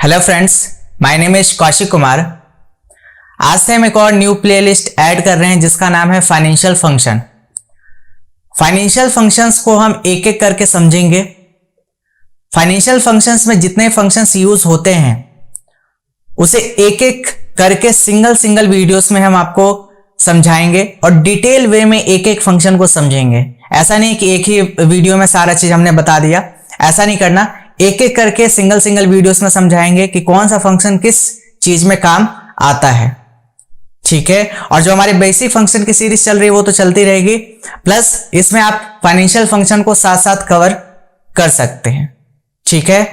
Hello friends, my name is Kaushik Kumar. आज से हम एक और न्यू प्लेलिस्ट ऐड कर रहे हैं जिसका नाम है फाइनेंशियल फंक्शन। फाइनेंशियल फंक्शंस को हम एक एक करके समझेंगे। फाइनेंशियल फंक्शंस में जितने फंक्शंस यूज होते हैं उसे एक एक करके सिंगल वीडियोस में हम आपको समझाएंगे और डिटेल वे में एक एक फंक्शन को समझेंगे। ऐसा नहीं कि एक ही वीडियो में सारा चीज हमने बता दिया, ऐसा नहीं करना। एक एक करके सिंगल वीडियोस में समझाएंगे कि कौन सा फंक्शन किस चीज में काम आता है, ठीक है। और जो हमारे बेसिक फंक्शन की सीरीज चल रही है वो तो चलती रहेगी, प्लस इसमें आप फाइनेंशियल फंक्शन को साथ साथ कवर कर सकते हैं, ठीक है।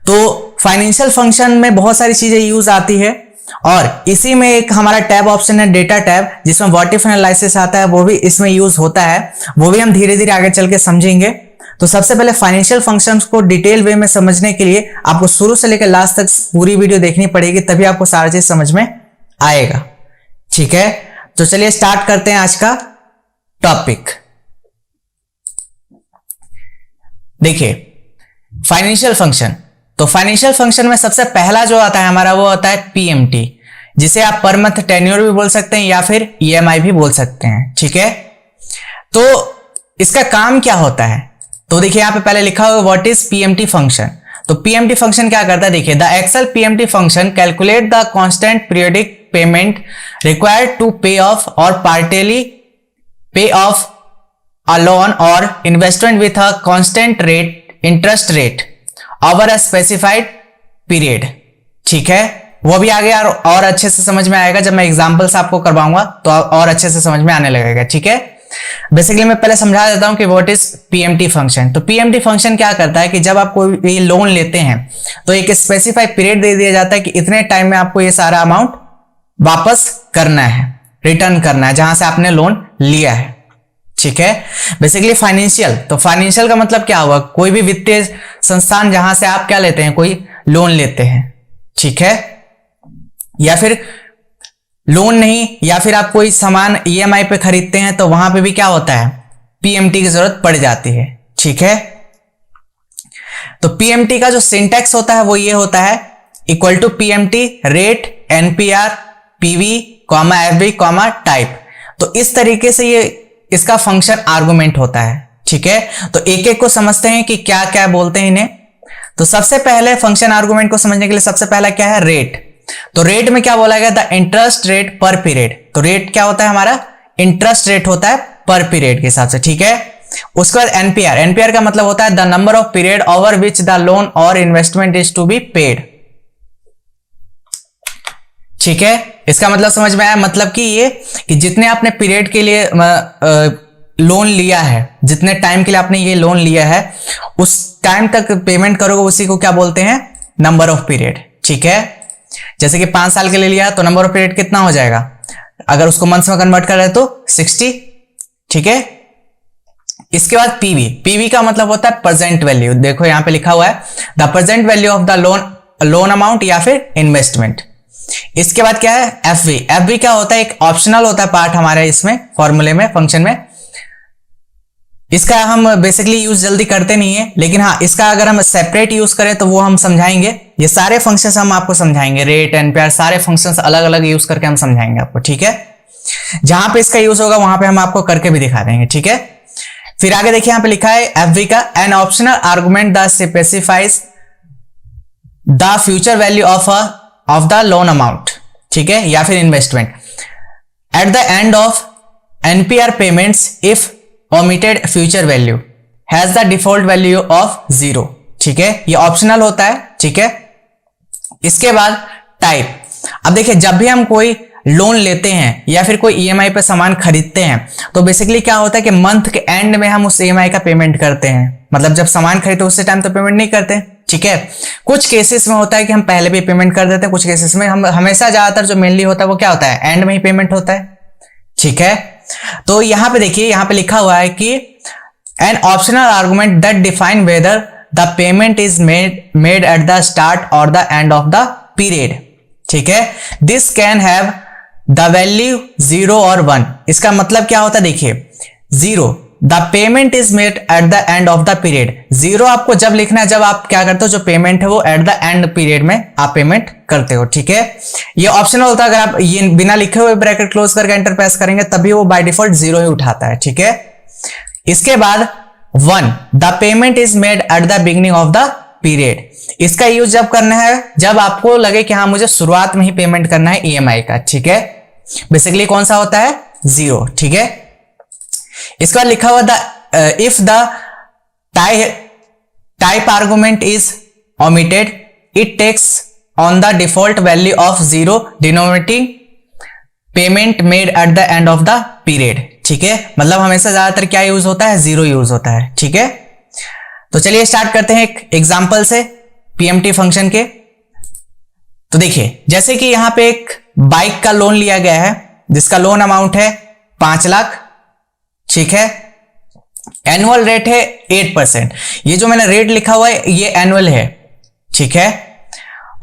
तो फाइनेंशियल फंक्शन में बहुत सारी चीजें यूज आती है और इसी में एक हमारा टैब ऑप्शन है डेटा टैब, जिसमें व्हाट इफ एनालिसिस आता है, वो भी इसमें यूज होता है। वो भी हम धीरे धीरे आगे चल के समझेंगे। तो सबसे पहले फाइनेंशियल फंक्शंस को डिटेल वे में समझने के लिए आपको शुरू से लेकर लास्ट तक पूरी वीडियो देखनी पड़ेगी, तभी आपको सारा चीज समझ में आएगा, ठीक है। तो चलिए स्टार्ट करते हैं आज का टॉपिक। देखिए फाइनेंशियल फंक्शन, तो फाइनेंशियल फंक्शन में सबसे पहला जो आता है हमारा वो आता है पीएमटी, जिसे आप पर मंथ टेन्योर भी बोल सकते हैं या फिर ईएमआई भी बोल सकते हैं, ठीक है। तो इसका काम क्या होता है, तो देखिए यहां पे पहले लिखा हुआ व्हाट इज पीएमटी फंक्शन। तो पीएमटी फंक्शन क्या करता है, देखिए the Excel PMT function calculate the constant periodic payment required to pay off और partially pay off a loan और investment with a constant rate interest rate over a specified period, ठीक है। वो भी आगे और अच्छे से समझ में आएगा, जब मैं एग्जांपल्स आपको करवाऊंगा तो और अच्छे से समझ में आने लगेगा, ठीक है। बेसिकली मैं पहले समझा देता हूं कि व्हाट इज पीएमटी फंक्शन। तो पीएमटी फंक्शन क्या करता है कि जब आप कोई लोन लेते हैं तो एक स्पेसिफाइड पीरियड दे दिया जाता है कि इतने टाइम में आपको ये सारा अमाउंट वापस करना है, रिटर्न करना है जहां से आपने लोन लिया है, ठीक है। बेसिकली फाइनेंशियल, तो फाइनेंशियल का मतलब क्या हुआ, कोई भी वित्तीय संस्थान जहां से आप क्या लेते हैं, कोई लोन लेते हैं, ठीक है, या फिर लोन नहीं, या फिर आप कोई सामान ईएमआई पे खरीदते हैं तो वहां पे भी क्या होता है, पीएमटी की जरूरत पड़ जाती है, ठीक है। तो पीएमटी का जो सिंटैक्स होता है वो ये होता है equal to PMT rate NPR PV comma FV comma type. तो इस तरीके से ये इसका फंक्शन आर्गुमेंट होता है, ठीक है। तो एक एक को समझते हैं कि क्या क्या बोलते हैं इन्हें। तो सबसे पहले फंक्शन आर्गुमेंट को समझने के लिए सबसे पहला क्या है, रेट। तो रेट में क्या बोला गया, द इंटरेस्ट रेट पर पीरियड। तो रेट क्या होता है हमारा, इंटरेस्ट रेट होता है पर पीरियड के हिसाब से, ठीक है। उसके बाद एनपीआर, एनपीआर का मतलब होता है the number of period over which the loan और investment is to be paid, ठीक है। इसका मतलब समझ में आया, मतलब कि ये कि जितने आपने पीरियड के लिए लोन लिया है, जितने टाइम के लिए आपने ये लोन लिया है उस टाइम तक पेमेंट करोगे, उसी को क्या बोलते हैं, नंबर ऑफ पीरियड, ठीक है। जैसे कि 5 साल के लिए लिया तो नंबर ऑफ पीरियड कितना हो जाएगा, अगर उसको मंथ्स में कन्वर्ट कर रहे तो 60, ठीक है। इसके बाद पीवी, पीवी का मतलब होता है प्रेजेंट वैल्यू। देखो यहां पे लिखा हुआ है the present value of the loan amount या फिर इन्वेस्टमेंट। इसके बाद क्या है, एफवी। एफवी क्या होता है, एक ऑप्शनल होता है पार्ट हमारे इसमें फॉर्मूले में, फंक्शन में। इसका हम बेसिकली यूज जल्दी करते नहीं है, लेकिन हाँ इसका अगर हम सेपरेट यूज करें तो वो हम समझाएंगे। ये सारे फंक्शंस हम आपको समझाएंगे, रेट एनपीआर सारे फंक्शंस अलग अलग यूज करके हम समझाएंगे आपको, ठीक है। जहां पे इसका यूज होगा वहां पे हम आपको करके भी दिखा देंगे, ठीक है। फिर आगे देखिए यहां पे लिखा है एफवी का N optional argument the specifies the future value of the loan amount, ठीक है, या फिर investment at the end of NPR payments if omitted future value has the default value of 0, ठीक है। ये ऑप्शनल होता है, ठीक है। इसके बाद टाइप। अब देखिए जब भी हम कोई लोन लेते हैं या फिर कोई ईएमआई पे सामान खरीदते हैं तो बेसिकली क्या होता है कि मंथ के एंड में हम उस ईएमआई का पेमेंट करते हैं। मतलब जब सामान खरीदते उस टाइम तो पेमेंट नहीं करते, ठीक है। कुछ केसेस में होता है कि हम पहले भी पेमेंट कर देते हैं, कुछ केसेस में हम हमेशा ज्यादातर जो मेनली होता है वो क्या होता है, एंड में ही पेमेंट होता है, ठीक है। तो यहां पे देखिए यहां पे लिखा हुआ है कि an optional argument that define whether the payment is made at the start और the end of the period, ठीक है। This can have the value 0 और 1। इसका मतलब क्या होता है, देखिए 0 the payment is made at the end of the period. Zero आपको जब लिखना है जब आप क्या करते हो, जो पेमेंट है वो एट द एंड पीरियड में आप पेमेंट करते हो, ठीक है। ये ऑप्शनल होता है, अगर आप ये बिना लिखे हुए ब्रैकेट क्लोज करके एंटर प्रेस करेंगे तभी वो बाय डिफॉल्ट जीरो ही उठाता है, ठीक है। इसके बाद 1 the payment is made at the beginning of the period. इसका यूज जब करना है जब आपको लगे कि हाँ मुझे शुरुआत में ही पेमेंट करना है ईएमआई का, ठीक है। बेसिकली कौन सा होता है, जीरो, ठीक है। इसके बाद लिखा हुआ the if the type argument is omitted it takes on the default value of 0 denominating payment made at the end of the period, ठीक है। मतलब हमेशा ज्यादातर क्या यूज होता है, जीरो यूज होता है, ठीक है। तो चलिए स्टार्ट करते हैं एक एग्जांपल से पीएमटी फंक्शन के। तो देखिए जैसे कि यहां पे एक बाइक का लोन लिया गया है जिसका लोन अमाउंट है 5 लाख, ठीक है। एनुअल रेट है 8%। ये जो मैंने रेट लिखा हुआ है ये एनुअल है, ठीक है।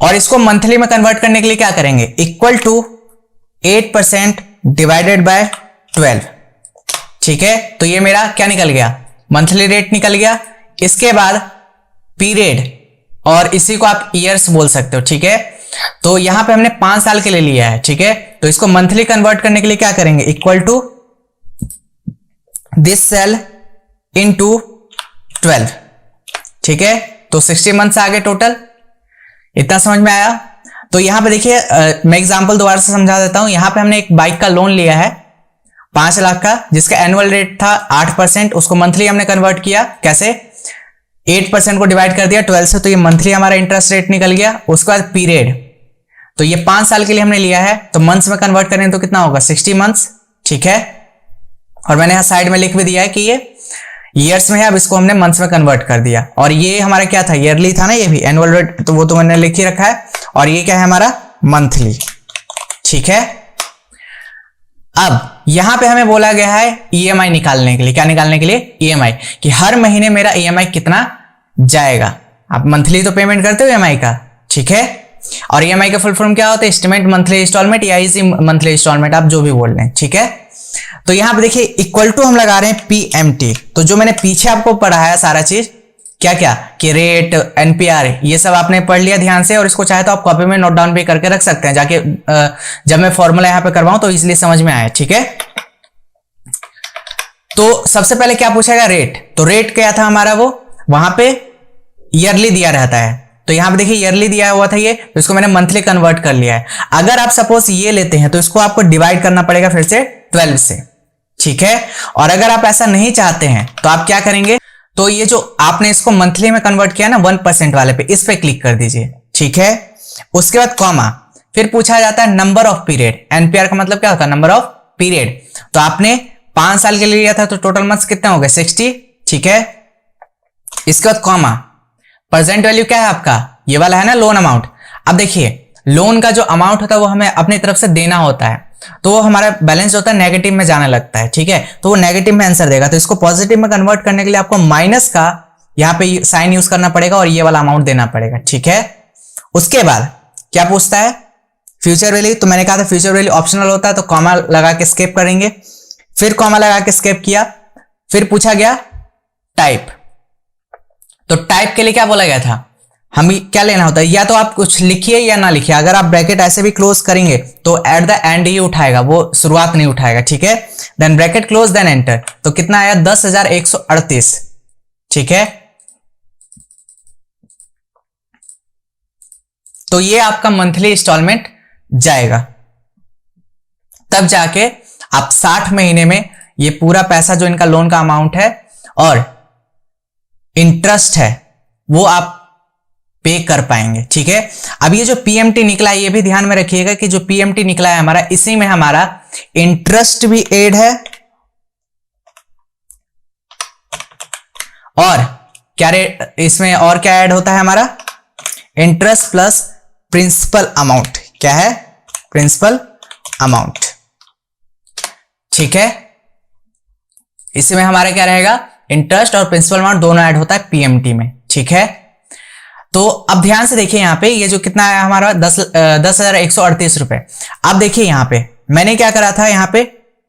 और इसको मंथली में कन्वर्ट करने के लिए क्या करेंगे, इक्वल टू 8% डिवाइडेड बाय 12, ठीक है। तो ये मेरा क्या निकल गया, मंथली रेट निकल गया। इसके बाद पीरियड, और इसी को आप ईयर्स बोल सकते हो, ठीक है। तो यहां पे हमने 5 साल के लिए लिया है, ठीक है। तो इसको मंथली कन्वर्ट करने के लिए क्या करेंगे, equal to this cell into 12, ठीक है। तो 60 मंथ्स आ गए टोटल, इतना समझ में आया। तो यहां पे देखिए मैं एग्जांपल दोबारा से समझा देता हूं। यहां पे हमने एक बाइक का लोन लिया है 5 लाख का, जिसका एनुअल रेट था 8%, उसको मंथली हमने कन्वर्ट किया, कैसे, 8% को डिवाइड कर दिया 12 से, तो ये मंथली हमारा इंटरेस्ट रेट निकल गया। उसके बाद पीरियड, तो ये 5 साल के लिए हमने लिया है, तो मंथ्स में कन्वर्ट करें तो कितना होगा, 60 मंथ्स, ठीक है। और मैंने यहां साइड में लिख भी दिया है कि ये ईयर्स में है, अब इसको हमने मंथ्स में कन्वर्ट कर दिया। और ये हमारा क्या था, ईयरली था ना, ये भी एनुअल रेट, तो वो तो मैंने लिख ही रखा है। और ये क्या है हमारा, मंथली, ठीक है। अब यहां पे हमें बोला गया है ईएमआई निकालने के लिए, क्या निकालने के लिए, ईएमआई, कि हर महीने मेरा ईएमआई कितना जाएगा। आप मंथली तो पेमेंट करते हो ईएमआई का, ठीक है। और ईएमआई का फुल फॉर्म क्या होता है, एस्टिमेट मंथली इंस्टॉलमेंट या इजी मंथली इंस्टॉलमेंट, आप जो भी बोल रहे हैं, ठीक है। तो यहां पे देखिए इक्वल टू हम लगा रहे हैं पीएमटी। तो जो मैंने पीछे आपको पढ़ाया सारा चीज, क्या क्या, कि रेट, एनपीआर, ये सब आपने पढ़ लिया ध्यान से। और इसको चाहे तो आप कॉपी में नोट डाउन भी करके रख सकते हैं, जाके जब मैं फॉर्मूला यहां पे करवाऊं तो इसलिए समझ में आए, ठीक है। तो सबसे पहले क्या पूछेगा, रेट। तो रेट क्या था हमारा, वो वहां पे ईयरली दिया रहता है। तो यहां पे देखिए ईयरली दिया हुआ था ये, तो इसको मैंने मंथली कन्वर्ट कर लिया है। अगर आप सपोज ये लेते हैं तो इसको आपको डिवाइड करना पड़ेगा फिर से 12 से, ठीक है। और अगर आप ऐसा नहीं चाहते हैं तो आप क्या करेंगे, तो ये जो आपने इसको मंथली में कन्वर्ट किया ना 1% वाले पे, इस पे क्लिक कर दीजिए, ठीक है। उसके बाद कॉमा, फिर पूछा जाता है नंबर ऑफ पीरियड। एनपीआर का मतलब क्या होता है, नंबर ऑफ पीरियड। तो आपने 5 साल के लिए लिया था तो टोटल मंथ्स कितने हो गए, 60, ठीक है। इसके बाद कॉमा, प्रेजेंट वैल्यू क्या है आपका, ये वाला है ना लोन अमाउंट। अब देखिए लोन का जो अमाउंट होता है वो हमें अपनी तरफ से देना होता है, तो वो हमारा बैलेंस होता है नेगेटिव में जाने लगता है, ठीक है। तो वो नेगेटिव में आंसर देगा, तो इसको पॉजिटिव में कन्वर्ट करने के लिए आपको माइनस का यहाँ पे साइन यूज करना पड़ेगा और ये वाला अमाउंट देना पड़ेगा, ठीक है। उसके बाद क्या पूछता है, फ्यूचर वैल्यू। तो मैंने कहा था फ्यूचर वैल्यू ऑप्शनल होता है, तो कॉमा लगा के स्केप करेंगे। फिर कॉमा लगा के स्केप किया। फिर पूछा गया टाइप। तो टाइप के लिए क्या बोला गया था, हमें क्या लेना होता है, या तो आप कुछ लिखिए या ना लिखिए। अगर आप ब्रैकेट ऐसे भी क्लोज करेंगे तो एट द एंड ही उठाएगा, वो शुरुआत नहीं उठाएगा, ठीक है। Then bracket close, then enter. तो कितना आया, 10,138, ठीक है। तो ये आपका मंथली इंस्टॉलमेंट जाएगा, तब जाके आप 60 महीने में ये पूरा पैसा जो इनका लोन का अमाउंट है और इंटरेस्ट है वो आप पे कर पाएंगे, ठीक है। अब ये जो पीएमटी निकला है ये भी ध्यान में रखिएगा कि जो पीएमटी निकला है हमारा, इसी में हमारा इंटरेस्ट भी ऐड है और क्या रेट, इसमें और क्या ऐड होता है हमारा, इंटरेस्ट प्लस प्रिंसिपल अमाउंट। क्या है, प्रिंसिपल अमाउंट, ठीक है। इसमें हमारा क्या रहेगा, इंटरेस्ट और प्रिंसिपल अमाउंट दोनों ऐड होता है पीएमटी में, ठीक है। तो अब ध्यान से देखिए यहाँ पे ये जो कितना है हमारा 10,138 रुपए। अब देखिए यहाँ पे मैंने क्या करा था, यहाँ पे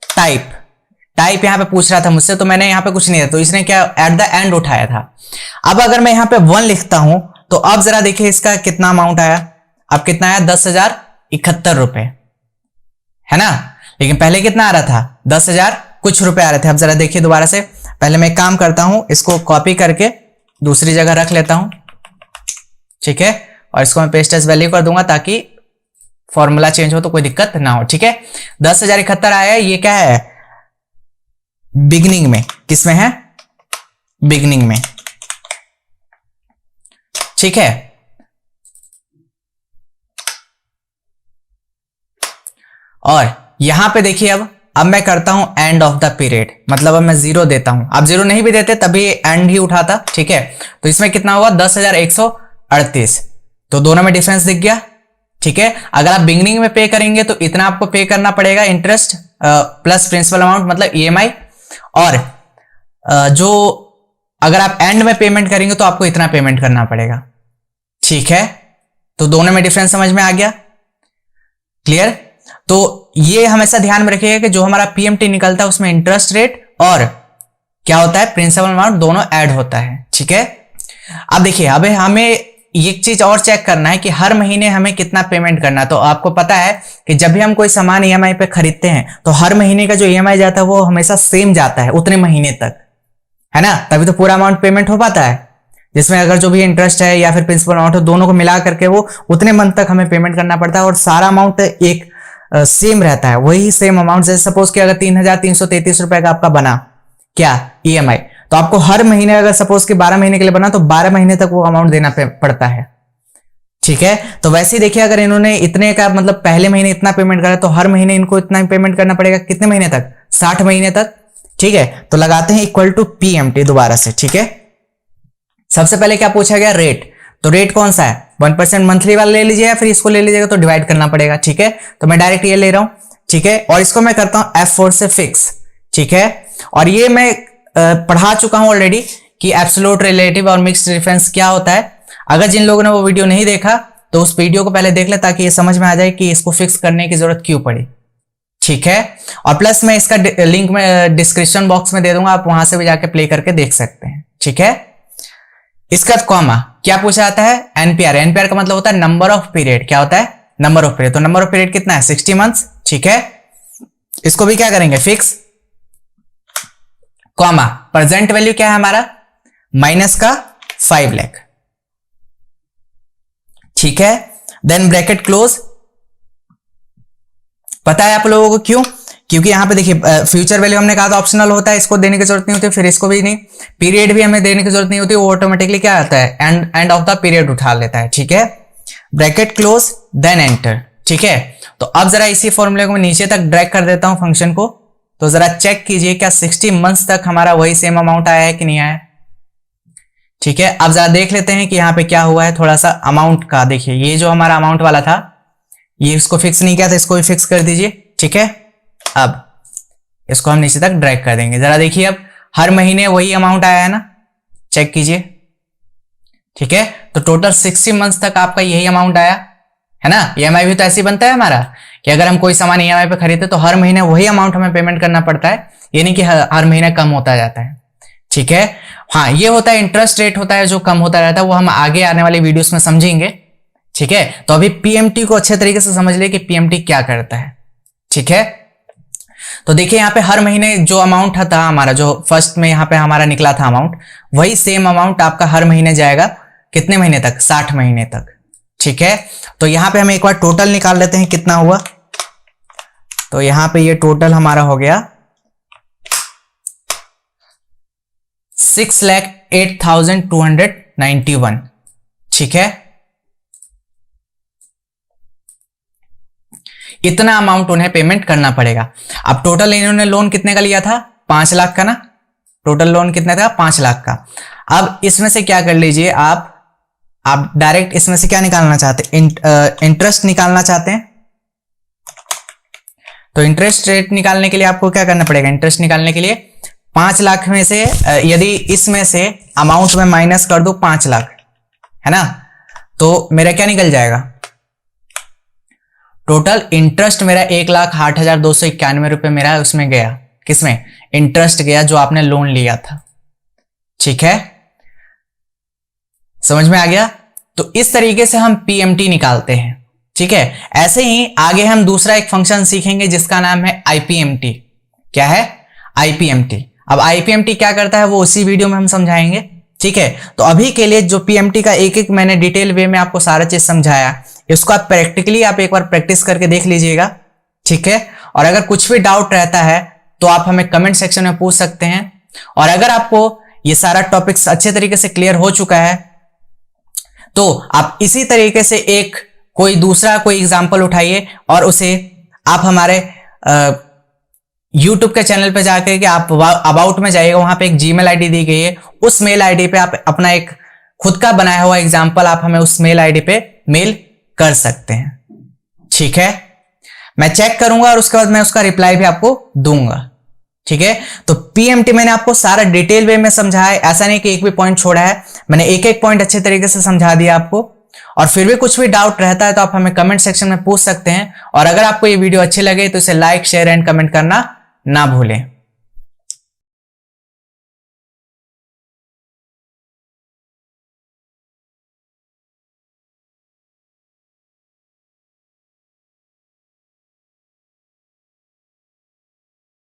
टाइप टाइप यहाँ पे पूछ रहा था मुझसे, तो मैंने यहाँ पे कुछ नहीं दिया, तो इसने क्या एट द एंड उठाया था। अब अगर मैं यहाँ पे 1 लिखता हूं तो अब जरा देखिए इसका कितना अमाउंट आया। अब कितना आया? 10,071 रुपए, है ना। लेकिन पहले कितना आ रहा था? 10,000 कुछ रुपए आ रहे थे। अब जरा देखिए दोबारा से, पहले मैं एक काम करता हूं, इसको कॉपी करके दूसरी जगह रख लेता हूं, ठीक है, और इसको मैं पेस्ट एज वैल्यू कर दूंगा ताकि फॉर्मूला चेंज हो तो कोई दिक्कत ना हो, ठीक है। 10,071 आया, ये क्या है? बिगनिंग में, किसमें है? बिगनिंग में, ठीक है। और यहां पे देखिए अब मैं करता हूं एंड ऑफ द पीरियड, मतलब अब मैं 0 देता हूं। आप 0 नहीं भी देते तभी एंड ही उठाता, ठीक है। तो इसमें कितना होगा? 10,138, तो दोनों में डिफरेंस दिख गया, ठीक है। अगर आप बिगनिंग में पे करेंगे तो इतना आपको पे करना पड़ेगा, इंटरेस्ट प्लस प्रिंसिपल अमाउंट मतलब ईएमआई, और जो अगर आप एंड में पेमेंट करेंगे तो आपको इतना पेमेंट करना पड़ेगा, ठीक है। तो दोनों में डिफरेंस समझ में आ गया, क्लियर। तो ये हमेशा ध्यान में रखिएगा कि जो हमारा पीएमटी निकलता है उसमें इंटरेस्ट रेट और क्या होता है? प्रिंसिपल अमाउंट दोनों ऐड होता है, ठीक है। अब देखिए, अब हमें एक चीज और चेक करना है कि हर महीने हमें कितना पेमेंट करना है। तो आपको पता है कि जब भी हम कोई सामान ईएमआई पे खरीदते हैं तो हर महीने का जो ईएमआई जाता है वो हमेशा सेम जाता है उतने महीने तक, है ना, तभी तो पूरा अमाउंट पेमेंट हो पाता है। जिसमें अगर जो भी इंटरेस्ट है या फिर प्रिंसिपल अमाउंट है दोनों को मिला करके वो उतने मंथ तक हमें पेमेंट करना पड़ता है और सारा अमाउंट एक सेम रहता है, वही सेम अमाउंट। जैसे सपोज कि अगर 3,333 रुपए का आपका बना क्या ईएमआई, तो आपको हर महीने अगर सपोज कि 12 महीने के लिए बना तो 12 महीने तक वो अमाउंट देना पड़ता है, ठीक है। तो वैसे ही देखिए, अगर इन्होंने इतने का मतलब पहले महीने इतना पेमेंट करा तो हर महीने इनको इतना पेमेंट करना पड़ेगा, कितने महीने तक? 60 महीने तक, ठीक है। तो लगाते हैं इक्वल टू पीएमटी दोबारा से, ठीक है। सबसे पहले क्या पूछा गया? रेट। तो रेट कौन सा है? 1% मंथली वाला ले लीजिए या फिर इसको ले लीजिएगा तो डिवाइड करना पड़ेगा, ठीक है। तो मैं डायरेक्ट ये ले रहा हूं, ठीक है, और इसको मैं करता हूं F4 से फिक्स, ठीक है। और ये मैं पढ़ा चुका हूं ऑलरेडी कि एब्सोल्यूट, रिलेटिव और मिक्स्ड डिफरेंस क्या होता है। अगर जिन लोगों ने वो वीडियो नहीं देखा तो उस वीडियो को पहले देख ले ताकि ये समझ में आ जाए कि इसको फिक्स करने की जरूरत क्यों पड़ी, ठीक है। और प्लस मैं इसका लिंक में डिस्क्रिप्शन बॉक्स में दे दूंगा, आप वहां से भी जाके प्ले करके देख सकते हैं, ठीक है। इसका कॉमा क्या पूछा जाता है? एनपीआर। एनपीआर का मतलब होता है नंबर ऑफ पीरियड। क्या होता है? Number of period. तो नंबर ऑफ पीरियड कितना है? 60 मंथ्स, ठीक है। इसको भी क्या करेंगे? फिक्स, कॉमा प्रेजेंट वैल्यू क्या है हमारा? माइनस का 5 लाख, ठीक है। Then bracket close. पता है आप लोगों को क्यों? क्योंकि यहां पे देखिए फ्यूचर वैल्यू हमने कहा था ऑप्शनल होता है, इसको देने की जरूरत नहीं होती, फिर इसको भी नहीं। पीरियड भी हमें देने की जरूरत नहीं होती, वो ऑटोमेटिकली क्या आता है? एंड ऑफ द पीरियड उठा लेता है, ठीक है। ब्रैकेट क्लोज देन एंटर, ठीक है। तो अब जरा इसी फॉर्मूले को मैं नीचे तक ड्रैग कर देता हूं फंक्शन को, तो जरा चेक कीजिए क्या 60 मंथ्स तक हमारा वही सेम अमाउंट आया है कि नहीं आया, ठीक है। अब जरा देख लेते हैं कि यहाँ पे क्या हुआ है थोड़ा सा अमाउंट का। देखिए ये जो हमारा अमाउंट वाला था ये इसको फिक्स नहीं किया था, इसको भी फिक्स कर दीजिए, ठीक है। अब इसको हम नीचे तक ड्रैग कर देंगे। जरा देखिए अब हर महीने वही अमाउंट आया है ना, चेक कीजिए, ठीक है। तो टोटल 60 मंथ्स तक आपका यही अमाउंट आया है ना। ईएमआई भी तो ऐसे ही बनता है हमारा कि अगर हम कोई सामान ईएमआई पे खरीदते तो हर महीने वही अमाउंट हमें पेमेंट करना पड़ता है, ये नहीं कि हर महीने कम होता जाता है, ठीक है। हाँ, ये होता है इंटरेस्ट रेट होता है जो कम होता रहता है, वो हम आगे आने वाली वीडियोस में समझेंगे, ठीक है। तो अभी पीएमटी को अच्छे तरीके से समझ लिए कि पीएमटी क्या करता है, ठीक है। तो देखिए यहाँ पे हर महीने जो अमाउंट था हमारा, जो फर्स्ट में यहाँ पे हमारा निकला था अमाउंट, वही सेम अमाउंट आपका हर महीने जाएगा। कितने महीने तक? 60 महीने तक, ठीक है। तो यहाँ पे हम एक बार टोटल निकाल लेते हैं कितना हुआ। तो यहाँ पे ये टोटल हमारा हो गया 6,08,291, ठीक है। इतना अमाउंट उन्हें पेमेंट करना पड़ेगा। अब टोटल इन्होंने लोन कितने का लिया था? 5 लाख का ना। टोटल लोन कितना था? 5 लाख का। अब इसमें से क्या कर लीजिए आप डायरेक्ट इसमें से क्या निकालना चाहते हैं? इंटरेस्ट निकालना चाहते हैं। तो इंटरेस्ट रेट निकालने के लिए आपको क्या करना पड़ेगा? इंटरेस्ट निकालने के लिए 5 लाख में से यदि इसमें से अमाउंट में माइनस कर दो 5 लाख, है ना, तो मेरा क्या निकल जाएगा? टोटल इंटरेस्ट मेरा 1,08,291 रुपए मेरा उसमें गया, किसमें? इंटरेस्ट गया जो आपने लोन लिया था। ठीक है, समझ में आ गया? तो इस तरीके से हम पीएमटी निकालते हैं। ठीक है, ऐसे ही आगे हम दूसरा एक फंक्शन सीखेंगे जिसका नाम है आईपीएमटी। क्या है? आईपीएमटी। अब आईपीएमटी क्या करता है वो उसी वीडियो में हम समझाएंगे। ठीक है, तो अभी के लिए जो पीएमटी का एक एक मैंने डिटेल वे में आपको सारा चीज समझाया, इसको आप प्रैक्टिकली आप एक बार प्रैक्टिस करके देख लीजिएगा। ठीक है, और अगर कुछ भी डाउट रहता है तो आप हमें कमेंट सेक्शन में पूछ सकते हैं। और अगर आपको ये सारा टॉपिक्स अच्छे तरीके से क्लियर हो चुका है तो आप इसी तरीके से एक कोई दूसरा कोई एग्जाम्पल उठाइए और उसे आप हमारे YouTube के चैनल पे जाकर के आप अबाउट में जाइएगा, वहां पे एक जीमेल आईडी दी गई है, उस मेल आईडी पे आप अपना एक खुद का बनाया हुआ एग्जाम्पल आप हमें उस मेल आईडी पे मेल कर सकते हैं। ठीक है, मैं चेक करूंगा और उसके बाद मैं उसका रिप्लाई भी आपको दूंगा। ठीक है, तो पीएमटी मैंने आपको सारा डिटेल वे में समझाया है, ऐसा नहीं कि एक भी पॉइंट छोड़ा है, मैंने एक एक पॉइंट अच्छे तरीके से समझा दिया आपको। और फिर भी कुछ भी डाउट रहता है तो आप हमें कमेंट सेक्शन में पूछ सकते हैं। और अगर आपको ये वीडियो अच्छी लगे तो इसे लाइक, शेयर एंड कमेंट करना ना भूलें।